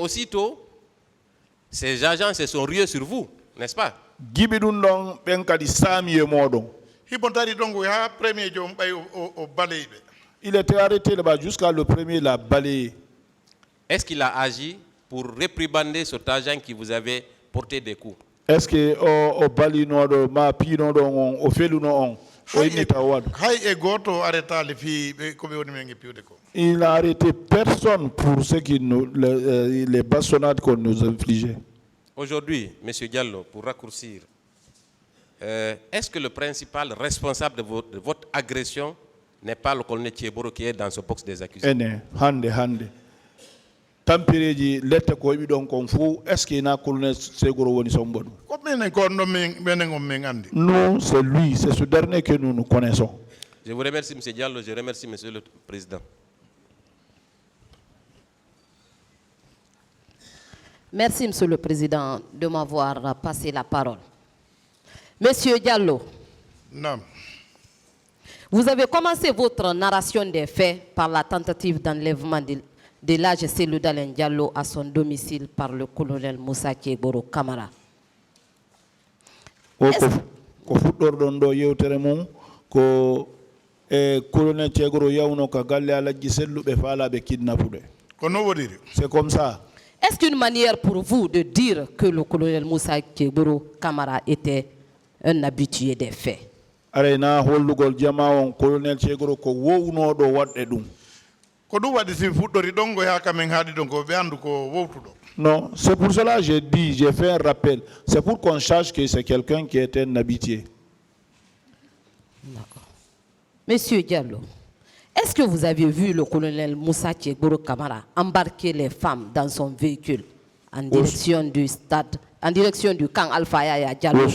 aussitôt, ces agents se sont rués sur vous, n'est-ce pas? Gibidundong benkadi sami e modon. Hibontari dongo ha premier jom bay o balaybe. Il était arrêté là-bas jusqu'à le premier l'a balayé. Est-ce qu'il a agi pour réprimander cet agent qui vous avait porté des coups? Est-ce que o bali no do ma pino do on o felu no on o inita wad. Hay e goto arrêta le fi ko be woni mengi piude ko. Il n'a arrêté personne pour ce qui nous les bastonnades qu'on nous infligeait. Aujourd'hui, M. Diallo, pour raccourcir, est-ce que le principal responsable de votre agression n'est pas le colonel Thieboro qui est dans ce box des accusés? Hande. Tampireji lette ko wi don kon fu est-ce qu'il na colonel Segoro woni sombodu? Ko menen ko no menen on men andi. Non, c'est lui, c'est ce dernier que nous connaissons. Je vous remercie, M. Diallo, je remercie, M. le Président. Merci, Monsieur le Président, de m'avoir passé la parole. Monsieur Diallo, Non. vous avez commencé votre narration des faits par la tentative d'enlèvement de l'âge Cellou Dalein Diallo à son domicile par le colonel Moussa Thieboro Camara. Ko fuddordon do yewtere mum ko colonel Thieboro yawno ka galle alaji sellube faalabe kidnapude. Ko no wodiri. C'est comme ça. Est-ce qu'une manière pour vous de dire que le colonel Moussa Thieboro Camara était un habitué des faits? Arena hollugol jama on colonel Thieboro ko wowno do wadde dum. Ko du wadi si fuddori dongo ya kamen haadi dongo be andu ko wowtudo. Non, c'est pour cela que j'ai fait un rappel. C'est pour qu'on sache que c'est quelqu'un qui est un habitué. D'accord. Monsieur Diallo, est-ce que vous avez vu le colonel Moussa Thieboro Camara embarquer les femmes dans son véhicule en direction du stade, en direction du camp Alpha Yaya Diallo?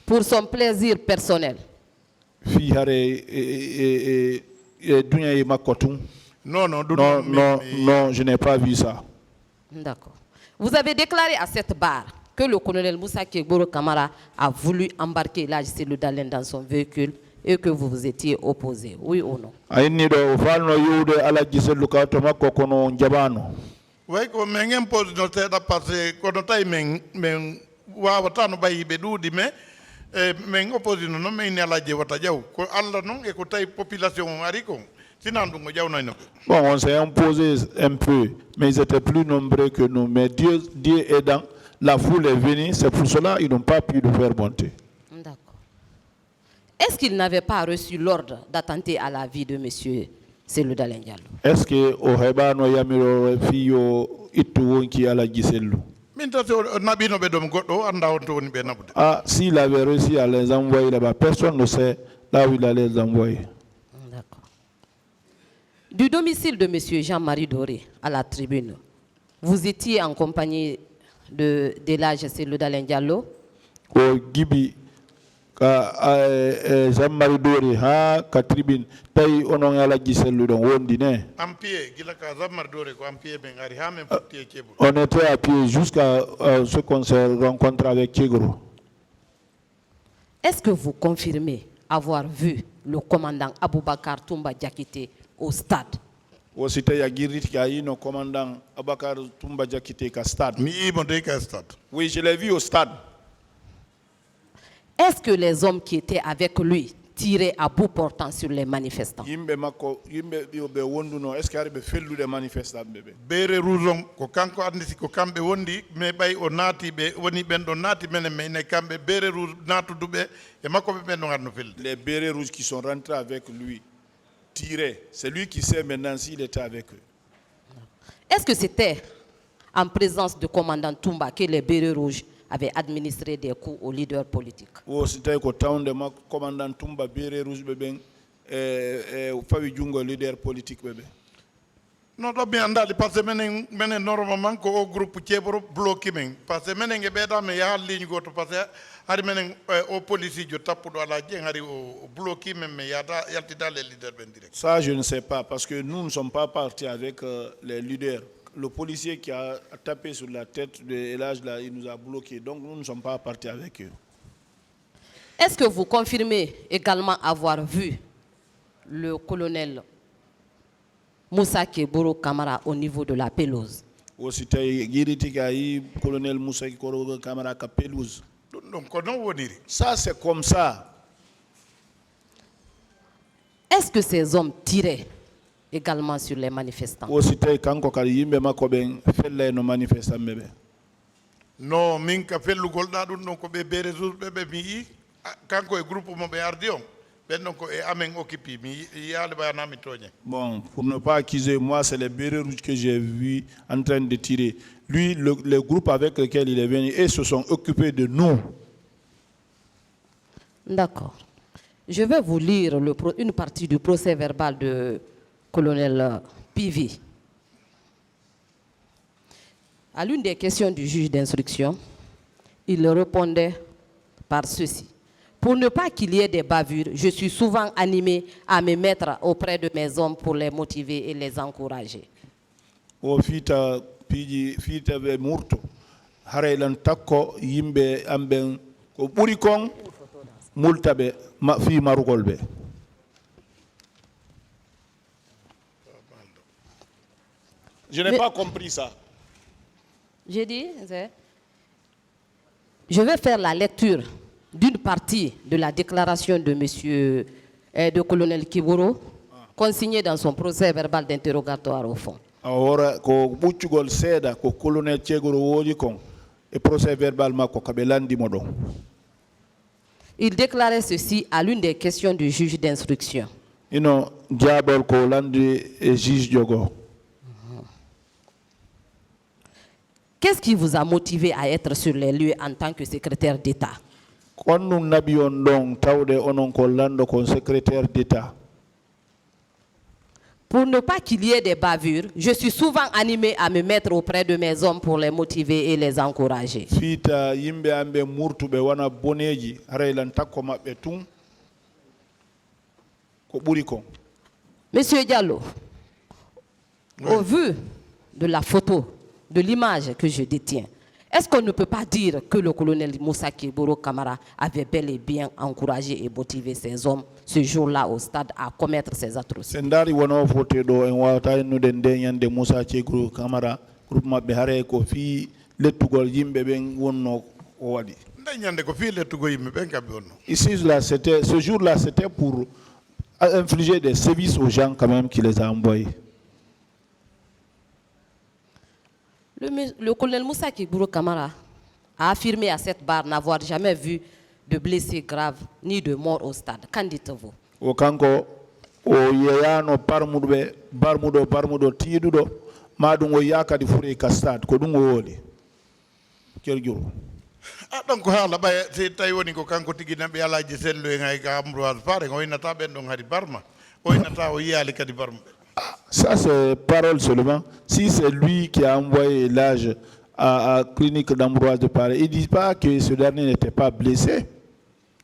Pour son plaisir personnel. Non, je n'ai pas vu ça. D'accord. Vous avez déclaré à cette barre que le colonel Moussa Thieboro Camara a voulu embarquer l'âge Cellou Dalein dans son véhicule et que vous vous étiez opposé, oui ou non? Way ko men impose no teda parce ko no tay men wawata no bayi be dudi me men oppose no men ne alaje wata jaw ko alla non e ko tay population ari ko sinan dungo jaw no. Bon, on s'est imposé un peu, mais ils étaient plus nombreux que nous. Mais Dieu aidant, la foule est venue, c'est pour cela qu'ils n'ont pas pu nous faire monter. D'accord. Est-ce qu'il n'avait pas reçu l'ordre d'attenter à la vie de monsieur Cellou Dalein Diallo? Est-ce que au Hebano Yamiro Fio Ituonki à la Giselu? Ah, s'il avait réussi à les envoyer là-bas, personne ne sait là où il allait les envoyer. D'accord. Du domicile de monsieur Jean-Marie Doré à la tribune, vous étiez en compagnie de l'âge Cellou Dalein Diallo? Au Gibi. Jean-Marie Doré ha ka tribune tay onon ala giselu don wondi ne on était à pied jusqu'à ce qu'on se rencontre avec Thiegoro. Est-ce que vous confirmez avoir vu le commandant Aboubakar Toumba Diakité au stade? Osita ya girit ka yino commandant Aboubakar Toumba Diakité ka stade. Oui, je l'ai vu au stade. Est-ce que les hommes qui étaient avec lui tiraient à bout portant sur les manifestants? Est-ce qu'il y a des manifestants? Bere rouzon ko kanko andisi ko kambe wondi me bay o nati be woni ben do nati menen me ne kambe bere rouge natu dube e makko be ben no ngarno fel. Les bérets rouges qui sont rentrés avec lui tiraient. C'est lui qui sait maintenant s'il était avec eux. Est-ce que c'était en présence du commandant Toumba que les bérets rouges avaient administré des coups aux leaders politiques? O c'était ko tawde ma commandant Toumba bérets rouges beben fawi jungo leader politique bebe. Non do bien andali parce que menen normalement ko o groupe Thieboro bloqué men parce que menen e beda me ya ligne goto parce que hari menen o police jo tappudo ala jeng hari o bloqué men me yada yalti dans les leaders ben direct. Ça je ne sais pas parce que nous ne sommes pas partis avec les leaders. Le policier qui a tapé sur la tête de Elage là, il nous a bloqués. Donc nous ne sommes pas partis avec eux. Est-ce que vous confirmez également avoir vu le colonel Moussa Keboro Kamara au niveau de la pelouse? Aussi tay giriti gayi colonel Moussa Keboro Kamara ka pelouse. donc ko non woniri. Ça c'est comme ça. Est-ce que ces hommes tiraient également sur les manifestants? Aussi tay kanko kala yimbe makko ben felle no manifestant bebe. No min ka fellugol da dum non ko be ressources be mi yi kanko e groupe mo be ardi on ben non ko e amen occupé mi yaade bayana mi toñe. Bon, pour ne pas accuser, moi c'est les bérets rouges que j'ai vu en train de tirer. Lui, le groupe avec lequel il est venu, et se sont occupés de nous. D'accord. Je vais vous lire une partie du procès verbal de colonel Pivi. À l'une des questions du juge d'instruction, il répondait par ceci. Pour ne pas qu'il y ait des bavures, je suis souvent animé à me mettre auprès de mes hommes pour les motiver et les encourager. O fita piji fita be murto hare lan takko yimbe amben ko buri kon multabe ma fi marugol be. Je n'ai pas compris ça. J'ai dit, je vais faire la lecture d'une partie de la déclaration de monsieur, de colonel Kiboro, consignée dans son procès verbal d'interrogatoire au fond. Ora ko buccugol seeda ko colonel Keboro wodi kon e procès verbal makko kabe landi modon. Il déclarait ceci à l'une des questions du juge d'instruction. Ino diabol ko landi e juge jogo. Qu'est-ce qui vous a motivé à être sur les lieux en tant que secrétaire d'État? Konnu nabi on don tawde onon ko lando kon secrétaire d'État. Pour ne pas qu'il y ait des bavures, je suis souvent animé à me mettre auprès de mes hommes pour les motiver et les encourager. Fita yimbe ambe murtube wana boneji haraylan takko mabbe tun ko buri kon. Monsieur Diallo, au vu de la photo, de l'image que je détiens, est-ce qu'on ne peut pas dire que le colonel Moussa Keboro Kamara avait bel et bien encouragé et motivé ses hommes ce jour-là au stade à commettre ces atrocités? Sendari wono fote do en wata no den denyande Moussa Keboro Kamara groupe mabbe hare ko fi lettugol yimbe ben wonno o wadi. Ndanyande ko fi lettugo yimbe ben kabe wonno. Ici là c'était ce jour-là c'était pour infliger des sévices aux gens quand même qui les a envoyés. Le colonel Moussa Keboro Kamara a affirmé à cette barre n'avoir jamais vu de blessés graves ni de morts au stade. Qu'en dites-vous? O kanko o yeyano parmudo tidudo madum o yakadi fure ka stade ko dum o woli kerjuro. Donc hala bay se tay woni ko kanko tigi nambe alaji sello en ay ga Ambroise Paré o inata ben don hari Barma o inata o yali kadi Barma. Ça c'est parole seulement. Si c'est lui qui a envoyé l'âge à clinique d'Ambroise de Paris, il ne dit pas que ce dernier n'était pas blessé.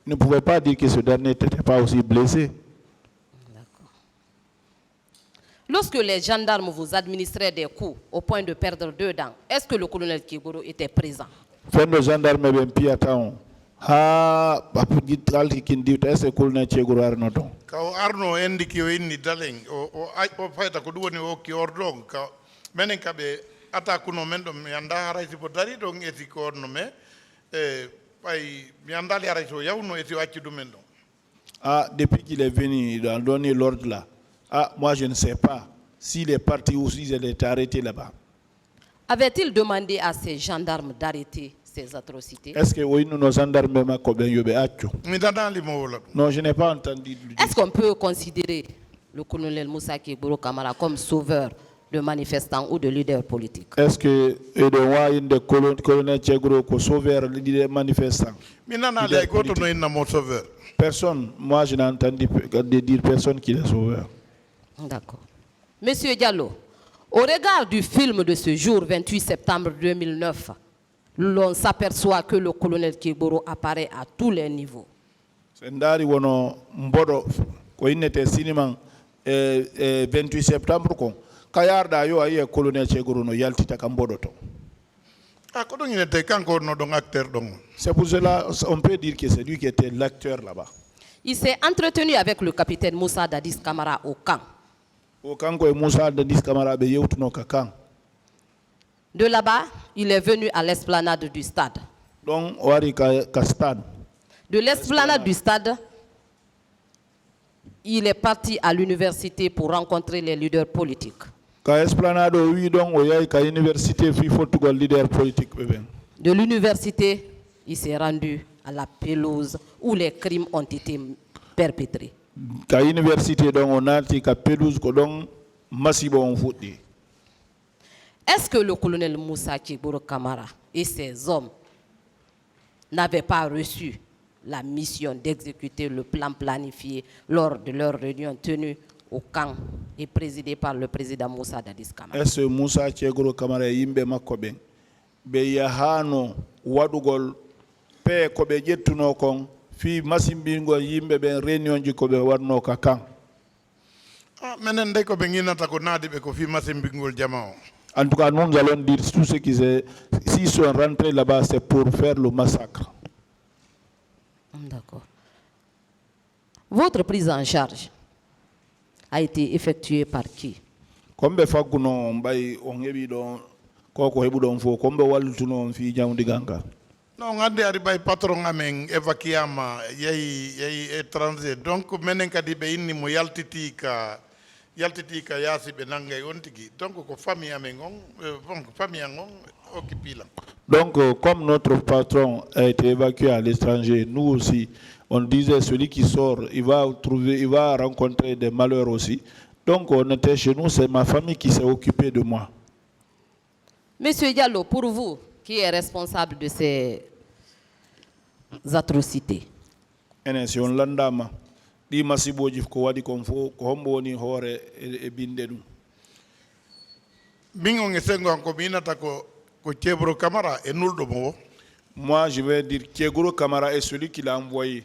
Il ne pouvait pas dire que ce dernier n'était pas aussi blessé. D'accord. Lorsque les gendarmes vous administraient des coups au point de perdre 2 dents, est-ce que le colonel Keboro était présent? Fait le gendarme ben piatao. Ha apudit alti kindi est-ce que colonel Keboro arno don. Ka arno endiki o inni daleng o fayta ko duwoni o ki ordon ka menen kabe ata kuno men do mi anda haray si potari don eti ko orno me pay mi anda li haray so yawno eti wacci du men don. Ah, depuis qu'il est venu, il a donné l'ordre là. Ah, moi je ne sais pas s'il est parti ou s'il est arrêté là-bas. Avait-il demandé à ces gendarmes d'arrêter ces atrocités? Est-ce que oui, nous nos gendarmes mako ben yobe accio? Non, je n'ai pas entendu. Est-ce qu'on peut considérer le colonel Moussa Keboro Kamara comme sauveur de manifestants ou de leaders politiques? Est-ce que le colonel Keboro est sauveur de leaders manifestants? Personne, moi je n'ai entendu dire personne qui est sauveur. D'accord. Monsieur Diallo, au regard du film de ce jour, 28 septembre 2009, l'on s'aperçoit que le colonel Keboro apparaît à tous les niveaux. Sendari wono mbodo ko inete cinéma 28 septembre ko kayarda yo ayi colonel Keboro no yaltita ka mbodo to. ko ɗon ine tawi kanko no ɗon acteur ɗon. C'est pour cela on peut dire que c'est lui qui était l'acteur là-bas. Il s'est entretenu avec le capitaine Moussa Dadis Camara au camp. O kanko e Moussa Dadis Camara ɓe yewtuno ka kan. De là-bas, il est venu à l'esplanade du stade. Donc o wari ka stade. De l'esplanade du stade, il est parti à l'université pour rencontrer les leaders politiques. Ka esplanade o wi ɗon o yahi ka université fi fottugol leader politique ɓe ɓen. De l'université, il s'est rendu à la pelouse où les crimes ont été perpétrés. Ka université ɗon o naati ka pelouse ko ɗon masibo on fuɗɗi. Est-ce que le colonel Moussa Tchegboro Camara et ses hommes n'avaient pas reçu la mission d'exécuter le plan planifié lors de leur réunion tenue au camp et présidée par le président Moussa Dadis Camara? Est-ce que Moussa Tchegboro Camara e yimɓe makko ɓen ɓe yahano waɗugol pe ko ɓe ƴettuno kon fi masimbingol yimɓe ɓen réunion ji ko ɓe waɗno ka kan? Menen nde ko ɓe ŋinata ko naadi ɓe ko fi masimbingol jama o. En tout cas, nous allons dire tout ce qui s'ils sont rentrés là-bas, c'est pour faire le massacre. D'accord. Votre prise en charge a été effectuée par qui? Comme faguno mbay on hebi don koko hebu don fo comme waltuno fi jamdi ganga. Non, ngande ari bay patron amen evacuama yeyi étranger donc menen kadi be inni mo yaltiti ka yasi be nangay on tigi donc ko famille amen on bon famille on occupé là. Donc comme notre patron a été évacué à l'étranger, nous aussi on disait celui qui sort, il va rencontrer des malheurs aussi. Donc on était chez nous, c'est ma famille qui s'est occupée de moi. Monsieur Diallo, pour vous, qui est responsable de ces atrocités? Si on landama, di masiboji ko wadi kon fo ko hombo woni hore e binde dum. Bingo ngesengo ko binata ko Tchegboro Camara est nul de mo. Moi je vais dire Tchegboro Camara est celui qui l'a envoyé.